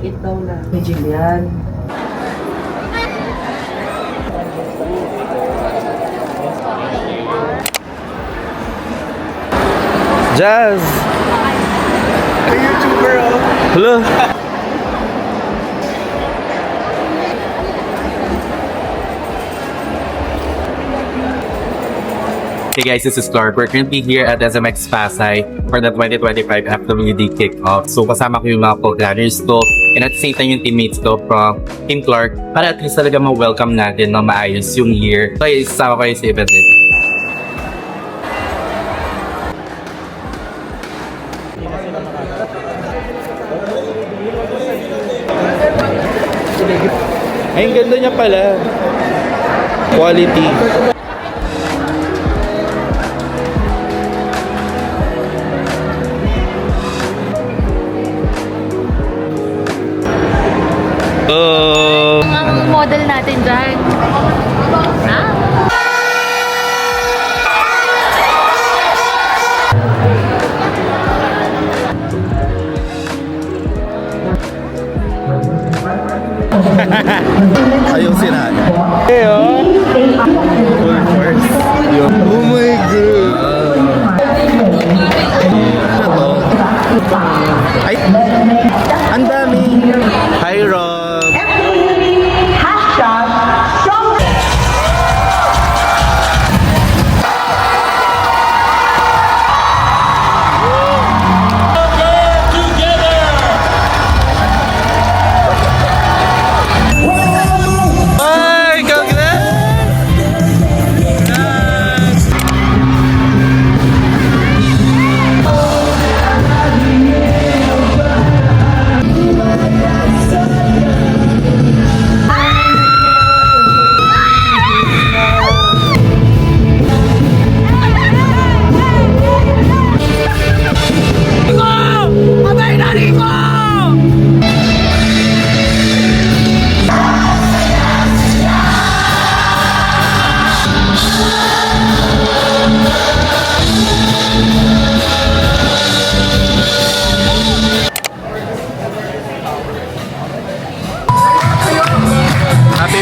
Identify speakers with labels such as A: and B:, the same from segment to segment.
A: maliit daw na. May Jillian.
B: Jazz!
C: Hey, YouTuber, oh!
B: Hello! Hey guys, this is Clark. We're currently here at SMX Pasay for the 2025 FWD Kickoff. So kasama ko yung mga co-planners ko and at the same time yung teammates ko from Team Clark para at least talaga ma-welcome natin na maayos yung year. So isasama ko yung sa event din. Ay, ang ganda niya pala. Quality.
D: Ang model natin dyan.
C: Ayaw sinabi.
B: Hey, oh.
C: Full force. Oh my God! Ano to? Ay! Ang dami! Hi, Rob! Ay, congrats! Happy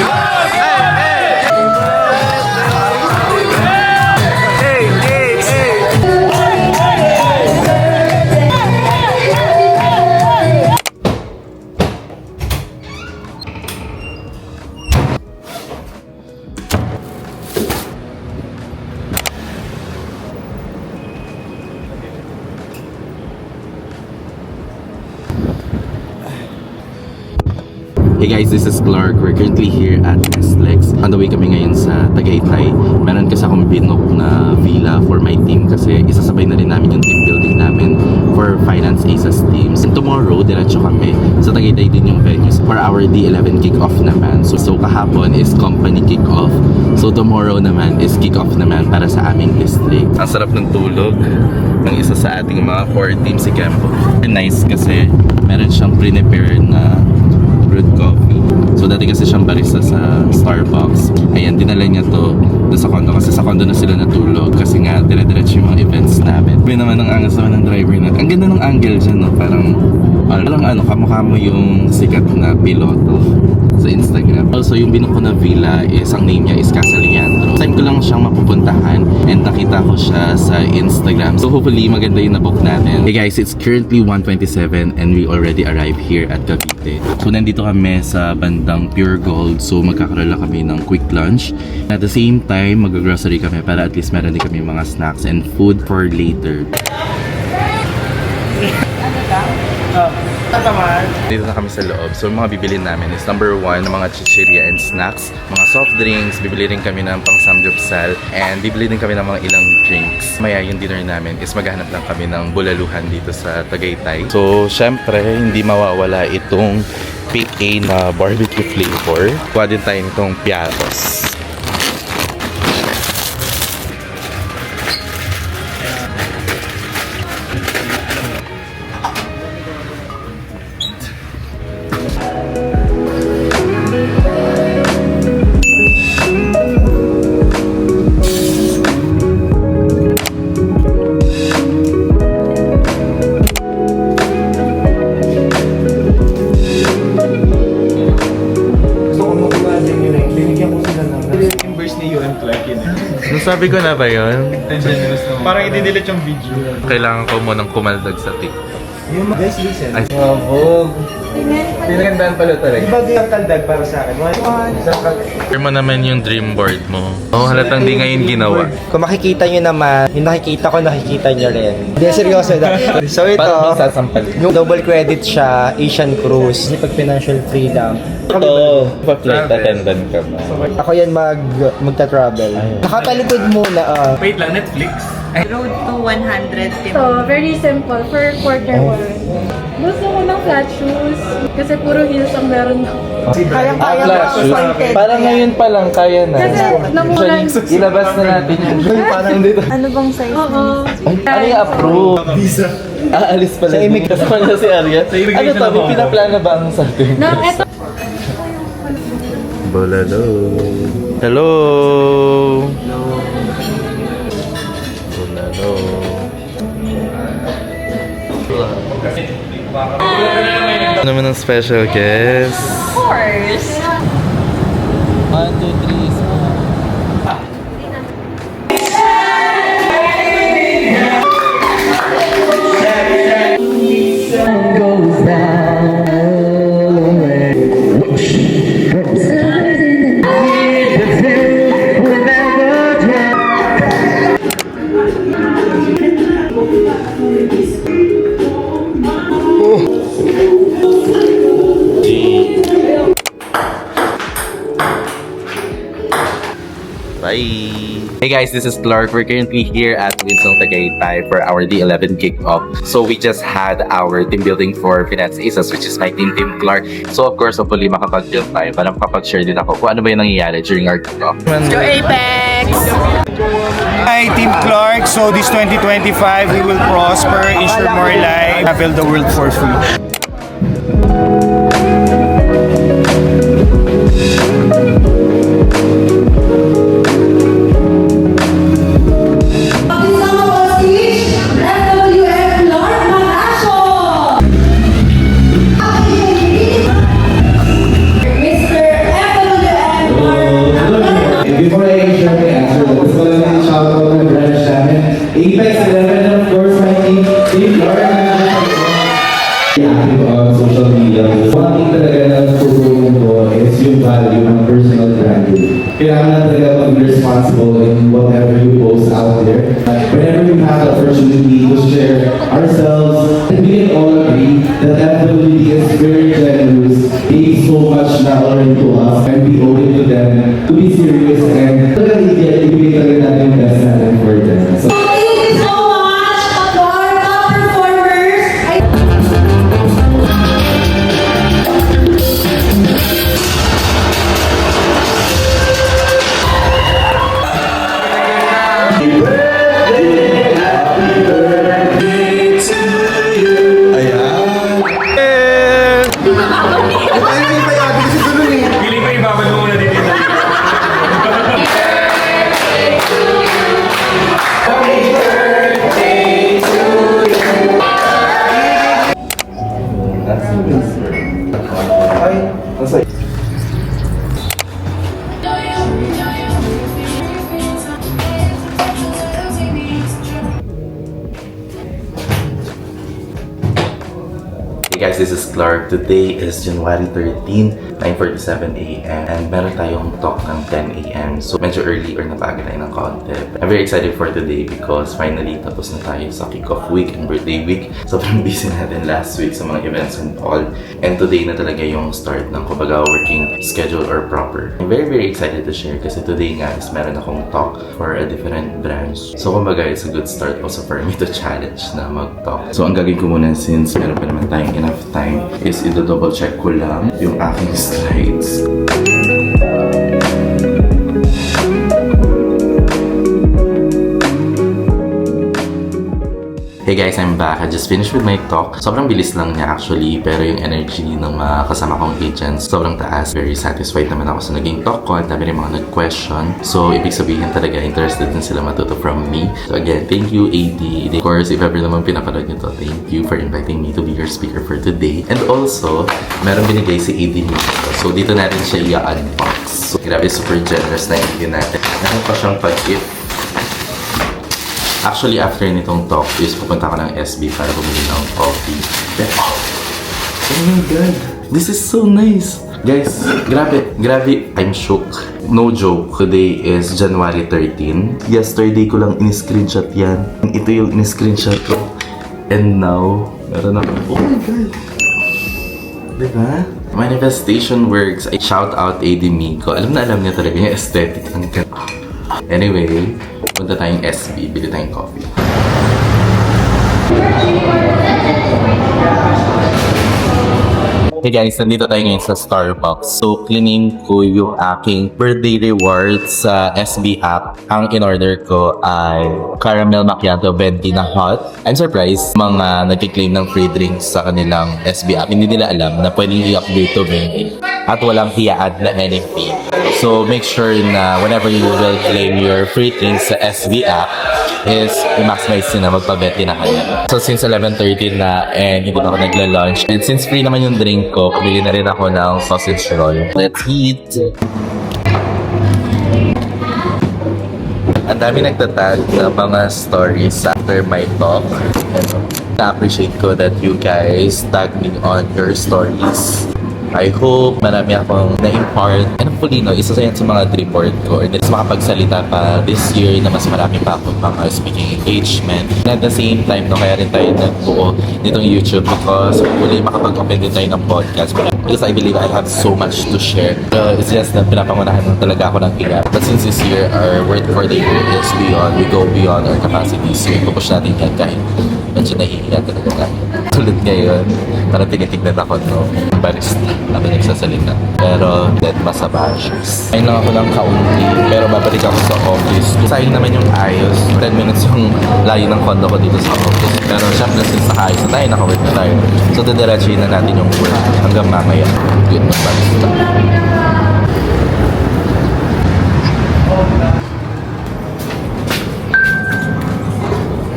C: Hey guys, this is Clark. We're currently here at SLEX. On the way kami ngayon sa Tagaytay. Meron kasi akong binook na villa for my team kasi isasabay na rin namin yung team building namin for Finance Aces teams. And tomorrow, diretso kami sa Tagaytay din yung venues for our D11 kick-off naman. So kahapon is company kick-off. So tomorrow naman is kick-off naman para sa aming district. Ang sarap ng tulog ng isa sa ating mga core team, si Kempo. And nice kasi meron siyang pre-prepared na brewed coffee. So dati kasi siyang barista sa Starbucks. Ayan, dinala niya to doon sa condo kasi sa condo na sila natulog kasi nga dire-diretso yung mga events namin. Sabi naman ang angas naman ng driver natin. Ang ganda ng angle dyan, no? Parang ano, kamukha mo yung sikat na piloto sa Instagram. Also, yung binuko na villa is, ang name niya is Casa Leandro. Time ko lang siyang mapupuntahan and nakita ko siya sa Instagram. So hopefully maganda yung nabook natin. Hey guys, it's currently 1:27 and we already arrived here at Cavite. So nandito kami sa bandang Pure Gold. So magkakaroon lang kami ng quick lunch. At the same time, mag-grocery kami para at least meron din kami mga snacks and food for later. Dito na kami sa loob. So mga bibilin namin is number 1 ng mga chichirya and snacks, mga soft drinks, bibili rin kami ng pang samgyupsal, and bibili din kami ng mga ilang drinks. Maya yung dinner namin is maghahanap lang kami ng bulaluhan dito sa Tagaytay. So syempre hindi mawawala itong PA na barbecue flavor. Kuha din tayo nitong piatos. Nasabi ko na ba yun?
D: Parang i-delete yung video.
C: Kailangan ko munang kumaldag sa TikTok.
D: Guys, listen.
C: Ay.
D: Mabog.
B: Pinagandaan pala talaga.
D: Iba din ang kaldag para sa akin.
C: Share mo naman yung dream board mo. Oh, halatang di ngayon ginawa.
D: Kung makikita nyo naman, yung nakikita ko, nakikita nyo rin. Hindi, seryoso na. So ito,
B: Parang may sasampal.
D: yung double credit siya, Asian Cruise, pag financial freedom.
B: Oo. Pa-flight attendant ka ba?
D: Ako yan magta-travel. Nakatalikod muna.
B: Wait lang, Netflix?
E: Road to 100.
F: So, very simple for quarter one. Gusto ko ng flat shoes kasi puro heels ang meron ako.
D: Kayang-kaya mo ako sa intent.
B: Parang ngayon pa lang kaya na.
F: Kasi namura yung...
B: Ilabas na natin yung
D: Parang dito.
F: Ano bang size? Oo.
B: ano yung approve? Visa. Aalis pala.
D: Sa
B: immigration pala si Arya. Ano to? May pinaplano ba ang sa atin?
F: Na, eto.
C: Bolalo. Hello. Bolalo. Ano naman ang special guest?
E: Of course.
B: 1, 2, 3, smile.
C: Bye.
B: Hey guys, this is Clark. We're currently here at Winsong Tagaytay for our D11 kick-off. So we just had our team building for Finance Aces, which is my team, Team Clark. So of course, hopefully makapag-build tayo. Para makapag-share din ako kung ano ba yung nangyayari during our kick-off.
E: Go Apex!
D: Hi, Team Clark. So this 2025, we will prosper, ensure more life, travel the world for free.
G: Before I share my answer, let's go ahead and shout out my branch namin. Apex 11, and of course, my team, Team Clark. Active on social media. One thing talaga na tutulong ko is yung value ng personal branding. Kailangan talaga maging responsible in whatever you post out there. Whenever we have the opportunity to share ourselves, and we can all agree that FWD is very generous, gave so much knowledge to us, and we owe it to them to be serious and talagang ibigay talaga natin yung best natin for them. So,
H: Thank you so much to our top performers.
C: Hey guys, this is Clark. Today is January 13, 9:47 a.m. and meron tayong talk ng 10 a.m. So medyo early or nabaga tayo ng konti. I'm very excited for today because finally tapos na tayo sa kick-off week and birthday week. Sobrang busy natin last week sa mga events and all. And today na talaga yung start ng kumbaga working schedule or proper. I'm very excited to share kasi today nga is meron akong talk for a different branch. So kumbaga it's a good start also for me to challenge na mag-talk. So ang gagawin ko muna since meron pa naman tayong enough time is i-double check ko lang yung aking slides. Hey guys, I'm back. I just finished with my talk. Sobrang bilis lang niya actually, pero yung energy ng mga kasama kong agents sobrang taas. Very satisfied naman ako sa naging talk ko. Ang dami rin mga nag-question. So, ibig sabihin talaga interested din sila matuto from me. So again, thank you AD. Of course, if ever naman pinapanood nyo to, thank you for inviting me to be your speaker for today. And also, meron binigay si AD nito. So, dito natin siya i-unbox. So, grabe, super generous na AD natin. Meron pa siyang pag-gift. Actually, after nitong talk is pupunta ko ng SB para bumili ng coffee. Oh my God! This is so nice! Guys, grabe, I'm shook. No joke, today is January 13. Yesterday ko lang in-screenshot yan. Ito yung in-screenshot ko. And now, meron ako. Oh my God! Diba? Manifestation works. I shout out AD Miko. Alam niya talaga yung aesthetic ng ganda. Anyway, punta tayong SB. Bili tayong coffee.
B: Hey guys, nandito tayo ngayon sa Starbucks. So, claiming ko yung aking birthday rewards sa SB app. Ang in-order ko ay caramel macchiato venti na hot. I'm surprised, mga nagkiklaim ng free drinks sa kanilang SB app. Hindi nila alam na pwedeng i-upgrade to venti at walang i-add na any fee. So, make sure na whenever you will claim your free drinks sa SB app, is i-maximize nyo na magpa-venti na kayo. So, since 11:30 na and hindi pa ako nagla-lunch, and since free naman yung drink ko, pabili na rin ako ng sausage roll. Let's eat! Ang dami nagtatag na mga stories after my talk. Na-appreciate ko that you guys tag me on your stories. I hope marami akong na-impart. And hopefully, isa sa yan sa mga report ko. And then, makapagsalita pa this year na mas marami pa akong mga speaking engagement. And at the same time, kaya rin tayo nagbuo nitong YouTube because hopefully makapag-open din tayo ng podcast. Because I believe I have so much to share. It's just na pinapangunahan talaga ako ng kaya. But since this year, our word for the year is beyond. We go beyond our capacity. So, ipupush natin yan kahit medyo nahihiya talaga tayo. Tulad ngayon, parang tinitignan ako barista na nagsasalita. Pero dead pa sa bashes. Ayun lang ako ng kaunti, pero babalik ako sa office. Sayang naman yung ayos. 10 minutes yung layo ng condo ko dito sa office. Pero syempre since nakaayos na tayo, nakawit na tayo. So didiretsuhin na natin yung work hanggang mamaya. Yun, magbarista.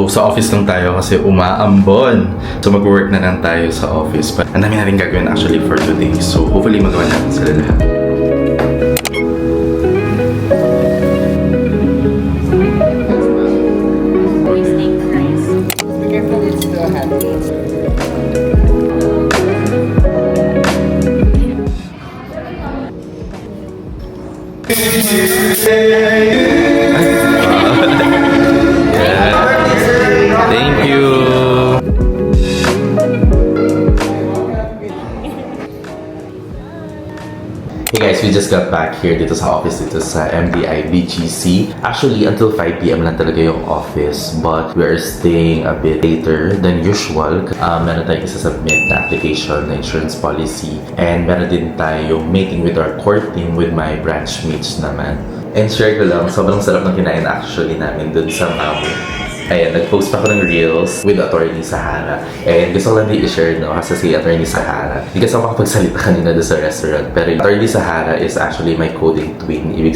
B: Sa office lang tayo kasi umaambon. So mag-work na lang tayo sa office. But ang dami natin gagawin actually for today. So hopefully magawa natin sila lahat. Thank you. Hey guys, we just got back here dito sa office dito sa MDI BGC. Actually, until 5 PM lang talaga yung office, but we are staying a bit later than usual. Meron tayong isa-submit na application na insurance policy, and meron din tayong meeting with our core team with my branch mates naman. And share ko lang, sobrang sarap ng kinain actually namin dun sa Mamu. Ayan, nag-post pa ako ng reels with Attorney Sahara. And gusto ko lang i-share, kasi si Attorney Sahara, hindi kasi ako makapagsalita kanina doon sa restaurant. Pero Attorney Sahara is actually my coding twin. Ibig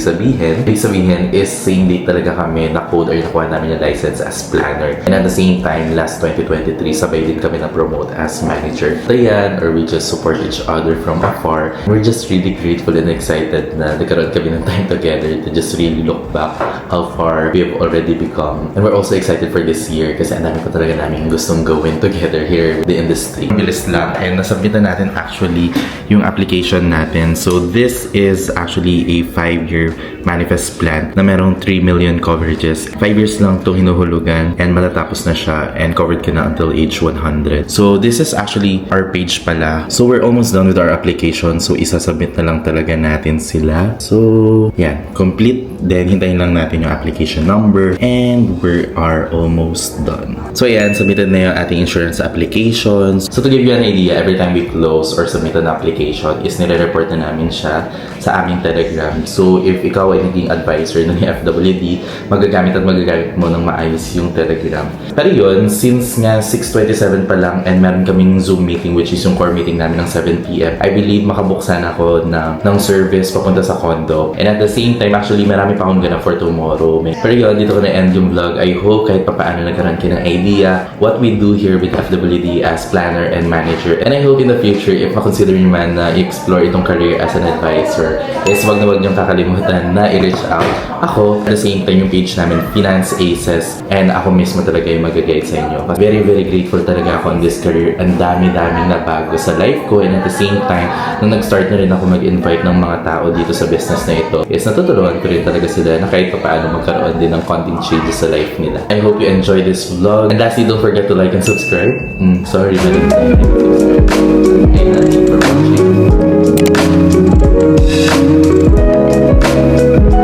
B: sabihin is same date talaga kami na-code or nakuha namin yung license as planner. And at the same time, last 2023, sabay din kami na-promote as manager. Ayan, or we just support each other from afar. We're just really grateful and excited na nagkaroon kami ng time together to just really look back how far we have already become. And we're also excited for this year kasi ang dami ko talaga namin gustong gawin together here in the industry. Bilis lang, and nasubmitan natin actually yung application natin. So this is actually a 5-year manifest plan na merong 3 million coverages. 5 years lang to hinuhulugan and matatapos na siya and covered ka na until age 100. So this is actually our page pala. So we're almost done with our application. So isasubmit na lang talaga natin sila. So yeah, complete. Then hintayin lang natin yung application number and we are almost done. So ayan, submitted na yung ating insurance applications. So to give you an idea, every time we close or submit an application is nire-report na namin siya sa aming Telegram. So if ikaw ay naging advisor ng FWD, magagamit mo ng maayos yung Telegram. Pero yun, since nga 6:27 pa lang and meron kaming Zoom meeting which is yung core meeting namin ng 7 PM, I believe makabuksan ako ng service papunta sa condo. And at the same time, actually marami pa akong ganap for tomorrow. Pero yun, dito ko na-end yung vlog. I hope kahit
C: kahit papaano nagkaroon kayo ng idea what we do here with FWD as planner and manager. And I hope in the future, if makonsider nyo man na i-explore itong career as an advisor, is wag na wag nyo kakalimutan na i-reach out ako. At the same time, yung page namin, Finance Aces, and ako mismo talaga yung mag-guide sa inyo. Very, very grateful talaga ako on this career. Ang dami-daming nabago sa life ko, and at the same time, nung nag-start na rin ako mag-invite ng mga tao dito sa business na ito, is natutulungan ko rin talaga sila na kahit pa paano magkaroon din ng konting changes sa life nila. I hope you enjoy this vlog. And lastly, don't forget to like and subscribe. Sorry, but like and subscribe. And thank you for watching.